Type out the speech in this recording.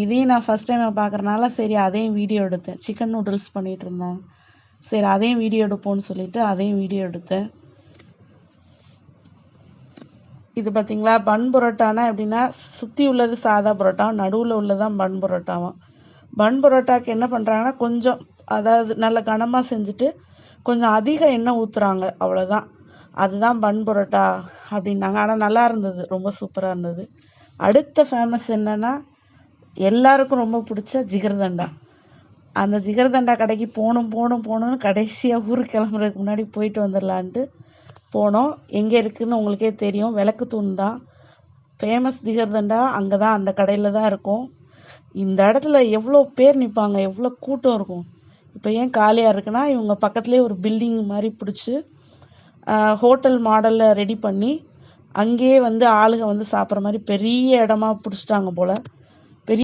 இதையும் நான் first time பார்க்குறனால சரி அதையும் வீடியோ எடுத்தேன். சிக்கன் நூடுல்ஸ் பண்ணிகிட்டு இருந்தாங்க. சரி அதையும் வீடியோ எடுப்போம்னு சொல்லிட்டு அதையும் வீடியோ எடுத்தேன். இது பார்த்தீங்களா, பன் பரோட்டானா எப்படின்னா சுற்றி உள்ளது சாதா பரோட்டா, நடுவில் உள்ளதான் பன் பரோட்டாவாம். பன் பரோட்டாக்கு என்ன பண்ணுறாங்கன்னா கொஞ்சம் அதாவது நல்ல கனமாக செஞ்சுட்டு கொஞ்சம் அதிக எண்ணெய் ஊற்றுறாங்க, அவ்வளோதான். அதுதான் பன் பரோட்டா அப்படின்னாங்க. ஆனால் நல்லா இருந்தது, ரொம்ப சூப்பராக இருந்தது. அடுத்த ஃபேமஸ் என்னென்னா எல்லாருக்கும் ரொம்ப பிடிச்ச ஜிகர்தண்டா. அந்த ஜிகர்தண்டா கடைக்கு போகணும்னு கடைசியாக ஊருக்கு கிளம்புறதுக்கு முன்னாடி போயிட்டு வந்துடலான்ட்டு போனோம். எங்கே இருக்குதுன்னு உங்களுக்கே தெரியும், விளக்குத்தூண் தான் ஃபேமஸ். ஜிகர்தண்டா அங்கே தான், அந்த கடையில் தான் இருக்கும். இந்த இடத்துல எவ்வளோ பேர் நிற்பாங்க, எவ்வளோ கூட்டம் இருக்கும். இப்போ ஏன் காலியாக இருக்குன்னா இவங்க பக்கத்துலேயே ஒரு பில்டிங் மாதிரி பிடிச்சி ஹோட்டல் மாடலில் ரெடி பண்ணி அங்கேயே வந்து ஆளுங்க வந்து சாப்பிட்ற மாதிரி பெரிய இடமா பிடிச்சிட்டாங்க போல்.